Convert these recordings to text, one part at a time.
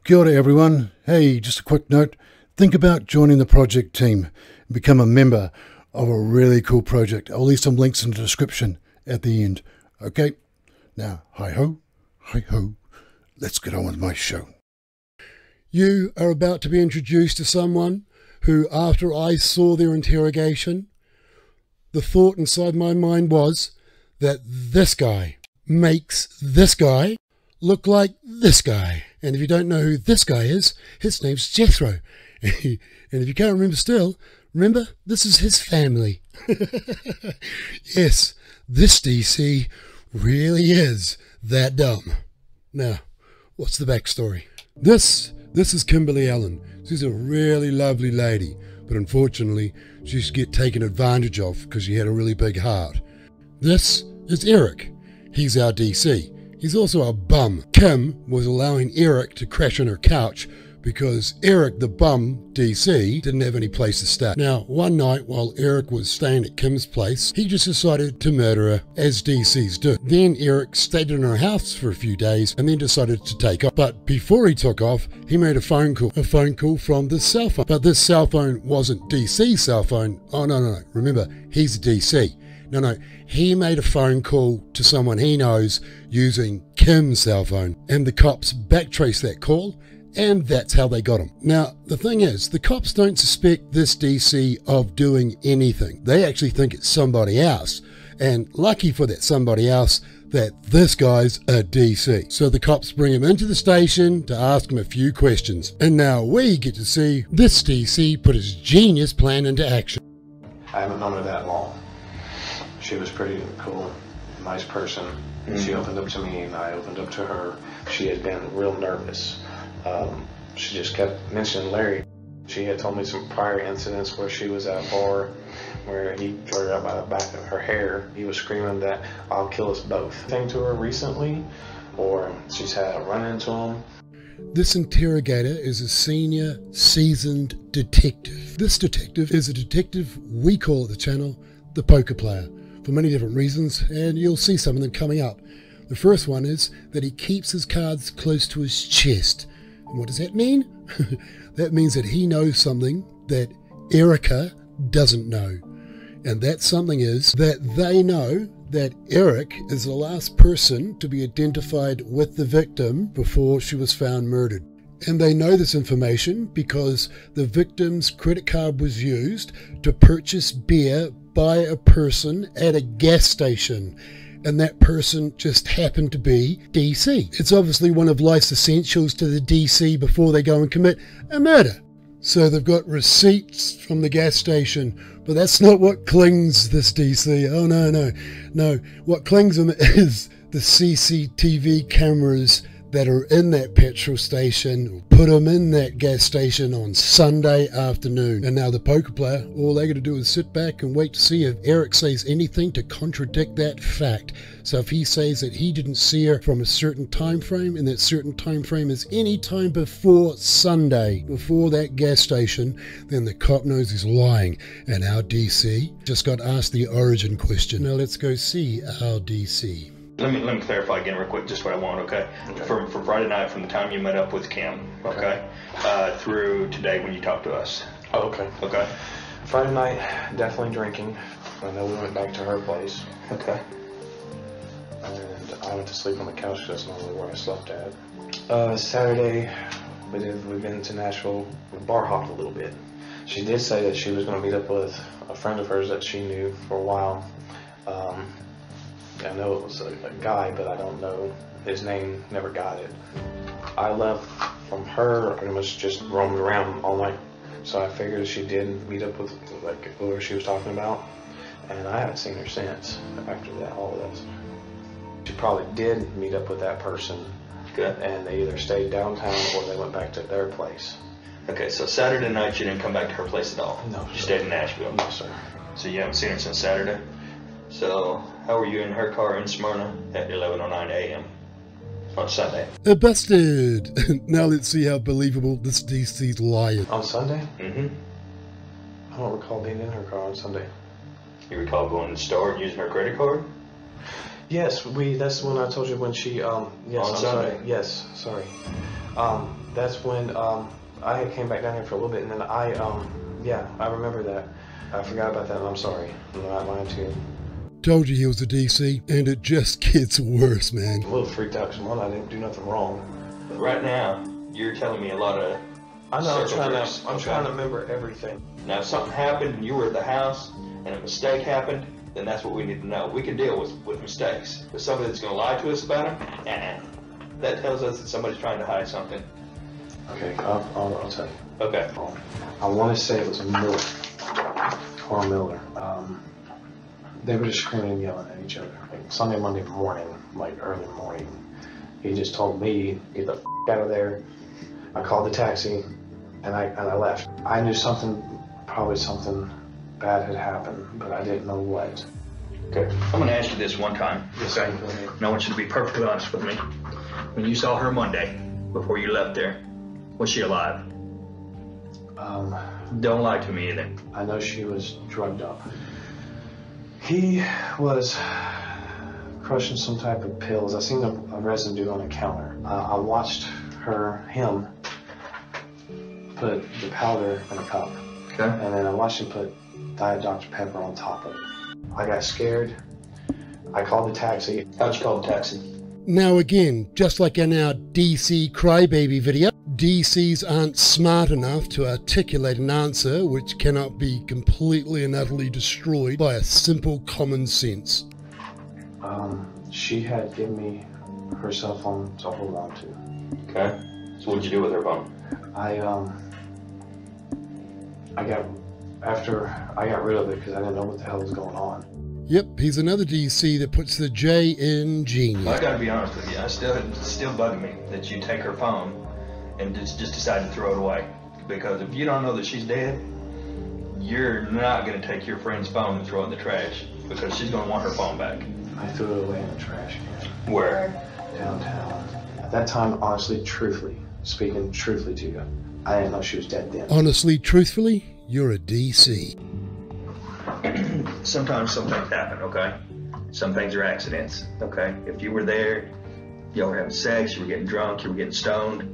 Kia ora everyone. Hey, just a quick note. Think about joining the project team and become a member of a really cool project. I'll leave some links in the description at the end. Okay? Now, hi-ho, let's get on with my show. You are about to be introduced to someone who, after I saw their interrogation, the thought inside my mind was that this guy makes this guy look like this guy. And if you don't know who this guy is, his name's Jethro. And if you can't remember still, remember, this is his family. Yes, this DC really is that dumb. Now, what's the backstory? This is Kimberly Allen. She's a really lovely lady, but unfortunately, she used to get taken advantage of because she had a really big heart. This is Eric. He's our DC. He's also a bum. Kim was allowing Eric to crash on her couch because Eric, the bum DC, didn't have any place to stay. Now, one night while Eric was staying at Kim's place, he just decided to murder her, as DCs do. Then Eric stayed in her house for a few days and then decided to take off. But before he took off, he made a phone call from this cell phone. But this cell phone wasn't DC's cell phone. Oh, no. Remember, he's a DC. No, he made a phone call to someone he knows using Kim's cell phone, and the cops backtraced that call, and that's how they got him. Now, the thing is, the cops don't suspect this DC of doing anything. They actually think it's somebody else, and lucky for that somebody else that this guy's a DC. So the cops bring him into the station to ask him a few questions, and now we get to see this DC put his genius plan into action. I haven't known her that long. She was pretty cool, nice person. She opened up to me and I opened up to her. She had been real nervous. She just kept mentioning Larry. She had told me some prior incidents where she was at a bar where he drug her out by the back of her hair. He was screaming that I'll kill us both. Thing to her recently, or she's had a run into him. This interrogator is a senior, seasoned detective. This detective is a detective we call at the channel the poker player, for many different reasons, and you'll see some of them coming up. The first one is that he keeps his cards close to his chest. And what does that mean? That means that he knows something that Erica doesn't know. And that something is that they know that Eric is the last person to be identified with the victim before she was found murdered. And they know this information because the victim's credit card was used to purchase beer by a person at a gas station, and that person just happened to be DC. It's obviously one of life's essentials to the DC before they go and commit a murder. So they've got receipts from the gas station, but that's not what clings this DC. Oh no. What clings them is the CCTV cameras that are in that petrol station, put them in that gas station on Sunday afternoon. And now the poker player, all they got to do is sit back and wait to see if Eric says anything to contradict that fact. So if he says that he didn't see her from a certain time frame, and that certain time frame is any time before Sunday, before that gas station, then the cop knows he's lying. And our DC just got asked the origin question. Now let's go see our DC. Let me clarify again real quick just what I want, okay? For Friday night, from the time you met up with Kim, okay? Through today when you talked to us. Oh, okay. Okay. Friday night, definitely drinking. I know we went back to her place. Okay. And I went to sleep on the couch because that's normally where I slept at. Saturday, we've been to Nashville. We bar hopped a little bit. She did say that she was going to meet up with a friend of hers that she knew for a while. I know it was a guy, but I don't know his name, never got it. I left from her pretty much just roamed around all night. So I figured she did meet up with like whoever she was talking about. And I haven't seen her since after that, all of that. She probably did meet up with that person. Good. And they either stayed downtown or they went back to their place. Okay, so Saturday night you didn't come back to her place at all? No, You stayed in Nashville? No, sir. So you haven't seen her since Saturday? So how were you in her car in Smyrna at 11:09 a.m. on Sunday? Busted! Now let's see how believable this DC's lying. On Sunday? Mm-hmm. I don't recall being in her car on Sunday. You recall going to the store and using her credit card? Yes, that's when I told you when she, yes, On I'm Sunday? sorry. Yes, sorry. That's when I had came back down here for a little bit, and then yeah, I remember that. I forgot about that, and I'm sorry. I'm not lying to you. Told you he was a DC, and it just gets worse, man. I'm a little freaked out because, one, I didn't do nothing wrong. But right now, you're telling me a lot of. I know. I'm trying to remember everything. Now, if something happened and you were at the house and a mistake happened, then that's what we need to know. We can deal with mistakes. But somebody that's going to lie to us about them, that tells us that somebody's trying to hide something. Okay, I'll tell you. Okay. I want to say it was Miller, Carl Miller. They were just screaming and yelling at each other. Like Sunday, Monday morning, like early morning. He just told me, get the f*** out of there. I called the taxi, and I left. I knew probably something bad had happened, but I didn't know what. Okay. I'm going to ask you this one time. Yes, okay? go ahead. And I want you to be perfectly honest with me. When you saw her Monday, before you left there, was she alive? Don't lie to me either. I know she was drugged up. He was crushing some type of pills. I seen a residue on the counter. I watched him put the powder in a cup. Okay. And then I watched him put Diet Dr. Pepper on top of it. I got scared. I called the taxi. How'd you call the taxi? Now again, just like in our DC Crybaby video, DCs aren't smart enough to articulate an answer which cannot be completely and utterly destroyed by a simple common sense. She had given me her cell phone to hold on to. Okay. So what'd you do with her phone? After I got rid of it because I didn't know what the hell was going on. Yep, he's another DC that puts the J in genius. Well, I gotta be honest with you, it's still bugging me that you take her phone and just decide to throw it away. Because if you don't know that she's dead, you're not gonna take your friend's phone and throw it in the trash because she's gonna want her phone back. I threw it away in the trash can. Where? Downtown. At that time, honestly, speaking truthfully to you, I didn't know she was dead then. Honestly, truthfully, you're a DC. Sometimes some things happen, okay? Some things are accidents, okay? If you were there, y'all were having sex, you were getting drunk, you were getting stoned,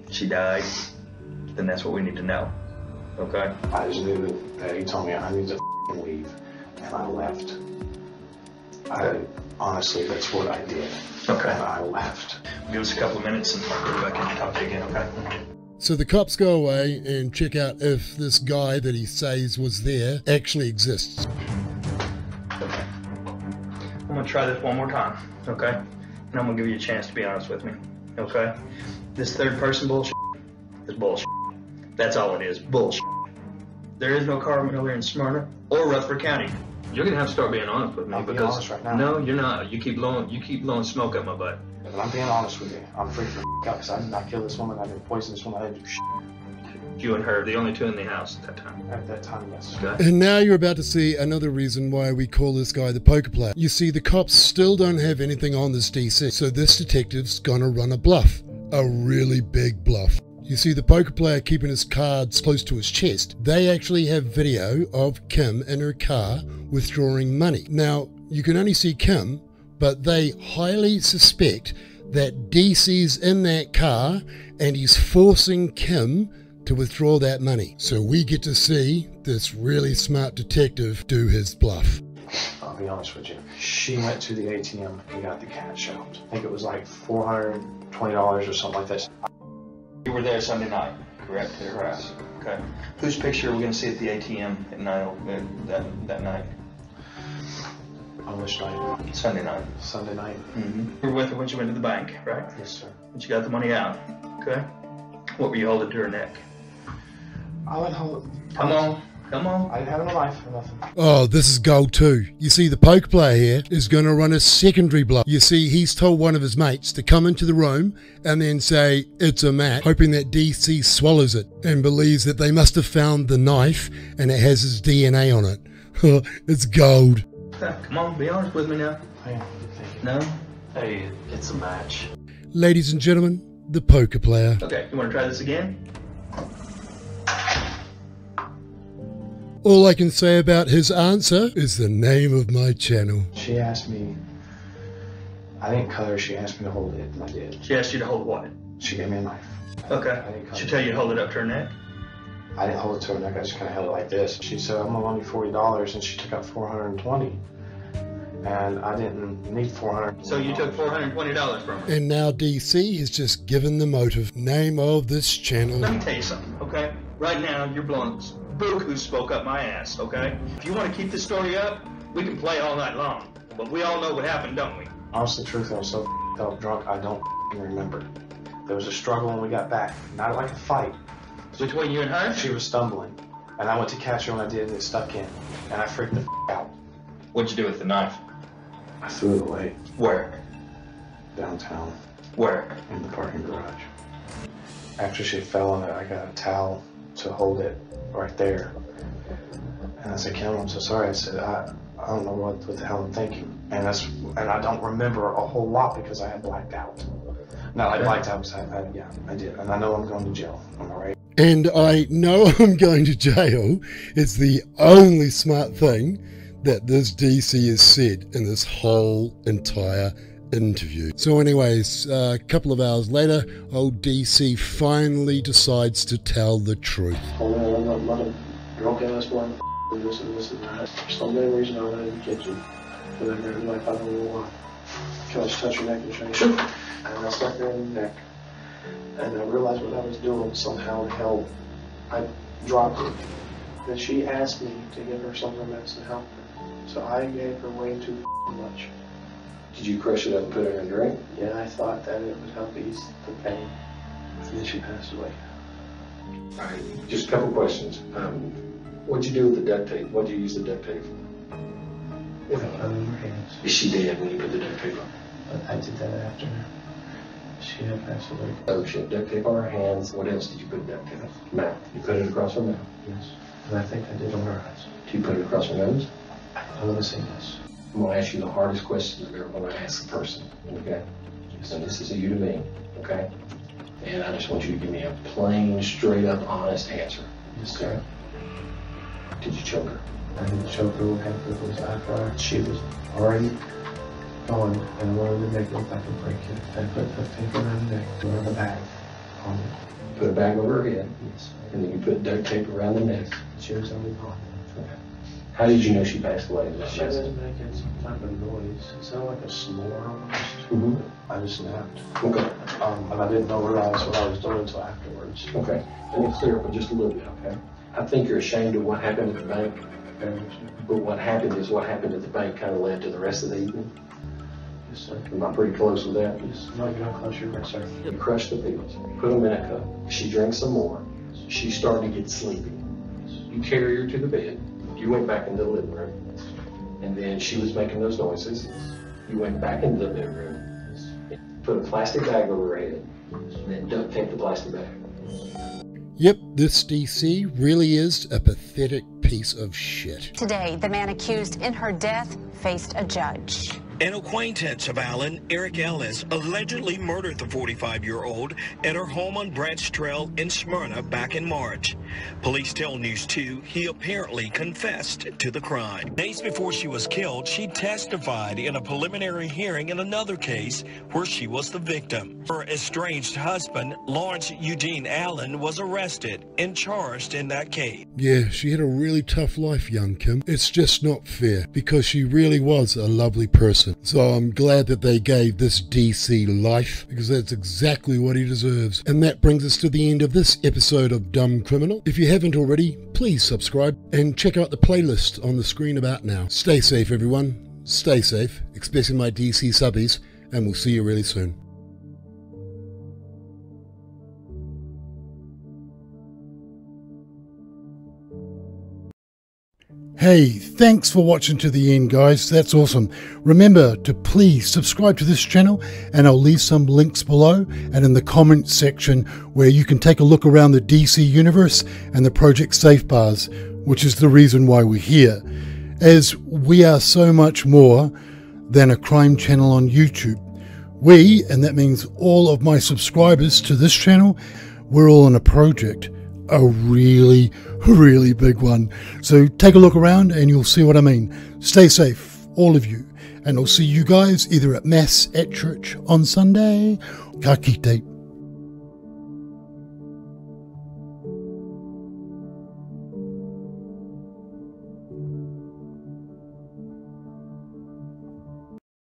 she died, then that's what we need to know, okay? I just knew that he told me I need to leave, and I left. Honestly, that's what I did. Okay. And I left. Give us a couple of minutes and I'll go back in and talk to you again, okay? So the cops go away and check out if this guy that he says was there actually exists. Okay. I'm gonna try this one more time, okay? And I'm gonna give you a chance to be honest with me, okay? This third person bullshit is bullshit. That's all it is, bullshit. There is no Carl Miller in Smyrna or Rutherford County. You're gonna have to start being honest with me. I'm being honest right now. No, you're not. You keep blowing smoke up my butt. Yeah, but I'm being honest with you. I'm freaking the out because I did not kill this woman. I didn't poison this woman. I didn't do shit. You and her, the only two in the house at that time. At that time, yes. Okay. And now you're about to see another reason why we call this guy the poker player. You see, the cops still don't have anything on this DC, so this detective's gonna run a bluff. A really big bluff. You see the poker player keeping his cards close to his chest. They actually have video of Kim in her car withdrawing money. Now, you can only see Kim, but they highly suspect that DC's in that car and he's forcing Kim to withdraw that money. So we get to see this really smart detective do his bluff. I'll be honest with you. She went to the ATM and got the cash out. I think it was like $420 or something like that. You were there Sunday night, correct? At her house. Okay. Whose picture are we going to see at the ATM at that night? On which night? Sunday night. Sunday night. Mm-hmm. You were with her when she went to the bank, right? Yes, sir. When she got the money out. Okay. What were you holding to her neck? I went home. Come on. Come on. I didn't have no knife or nothing. Oh, this is gold too. You see, the poker player here is going to run a secondary bluff. You see, he's told one of his mates to come into the room and then say, it's a match, hoping that DC swallows it and believes that they must have found the knife and it has his DNA on it. It's gold. Come on, be honest with me now. Hey, No? hey, it's a match. Ladies and gentlemen, the poker player. Okay, you want to try this again? All I can say about his answer is the name of my channel. She asked me, I didn't cut her, she asked me to hold it, and I did. She asked you to hold what? She gave me a knife. Okay. She tell you to hold it up to her neck? I didn't hold it to her neck, I just kind of held it like this. She said, I'm gonna loan you $40, and she took out $420. And I didn't need $400. So you took $420 from her? And now DC has just given the motive. Name of this channel. Let me tell you something, okay? Right now, you're blowing buku smoke up my ass, okay? If you want to keep this story up, we can play all night long. But we all know what happened, don't we? Honestly, truth, I was so up drunk, I don't remember. There was a struggle when we got back. Not like a fight. Between you and her? She was stumbling. And I went to catch her when I did, and it stuck in. And I freaked the out. What'd you do with the knife? I threw it away. Where? Downtown. Where? In the parking garage. After she fell on it, I got a towel to hold it right there. And I said, Kim, I'm so sorry. I said, I don't know what the hell I'm thinking. And I don't remember a whole lot because I had blacked out. Not like blacked out, yeah, I did. And I know I'm going to jail. Am I right? And I know I'm going to jail. It's the only smart thing that this DC has said in this whole entire interview. So anyways, a couple of hours later, old DC finally decides to tell the truth. I'm not a drunk ass boy. This and that. For some damn reason I went in the kitchen. And I grabbed the knife, I don't know why. Can I just touch your neck and show you? Sure. And I stuck her in the neck. And I realized what I was doing somehow to help. I dropped it. Then she asked me to give her some of the medicine to help her. So I gave her way too much. Did you crush it up and put it in a drink? Yeah, I thought that it would help ease the pain. And then she passed away. All right, just a couple questions. What'd you do with the duct tape? What did you use the duct tape for? Put it on her hands. Is she dead when you put the duct tape on? But I did that after she had passed away. Oh, she had duct tape on her hands. What else did you put duct tape on? Mouth. You put it across her mouth? Yes. And I think I did on her eyes. Did you put it across her nose? I'm going to say yes. I'm going to ask you the hardest question I've ever going to ask a person, okay? And this is a you to me, okay? And I just want you to give me a plain, straight up, honest answer. Yes, sir. Did you choke her? I didn't choke her. What happened was after she was already gone, and I wanted to make it look like a break it. I put the tape around the neck, around the bag on it. Put a bag over her head, Yes. and then you put duct tape around the neck. She was already gone. Okay. How did you know she passed away? She was making some type of noise. It sounded like a snore almost. Mm-hmm. I just snapped. Okay. And I didn't realize what I was doing until afterwards. Okay. Let me clear up with just a little bit, okay? I think you're ashamed of what happened at the bank, but what happened is what happened at the bank kind of led to the rest of the evening. Yes, sir. Am I pretty close with that? Yes. No, you're not close. You're right, sir. You crushed the pills, put them in a cup. She drank some more. She started to get sleepy. You carried her to the bed. You went back into the living room. And then she was making those noises. You went back into the bedroom, put a plastic bag over her head, and then duct taped the plastic bag. Yep, this DC really is a pathetic piece of shit. Today, the man accused in her death faced a judge. An acquaintance of Allen, Eric Ellis, allegedly murdered the 45-year-old at her home on Bratz Trail in Smyrna back in March. Police tell News 2 he apparently confessed to the crime. Days before she was killed, she testified in a preliminary hearing in another case where she was the victim. Her estranged husband, Lawrence Eugene Allen, was arrested and charged in that case. Yeah, she had a really tough life, young Kim. It's just not fair because she really was a lovely person. So I'm glad that they gave this DC life because that's exactly what he deserves. And that brings us to the end of this episode of Dumb Criminal. If you haven't already, please subscribe and check out the playlist on the screen about now. Stay safe, everyone. Stay safe, especially my DC subbies, and we'll see you really soon. Hey, thanks for watching to the end, guys. That's awesome. Remember to please subscribe to this channel, and I'll leave some links below and in the comments section where you can take a look around the DC universe and the Project Safe bars, which is the reason why we're here, as we are so much more than a crime channel on YouTube. We, and that means all of my subscribers to this channel, we're all on a project. A really, really big one. So take a look around and you'll see what I mean. Stay safe, all of you. And I'll see you guys either at Mass at church on Sunday. Ka kite.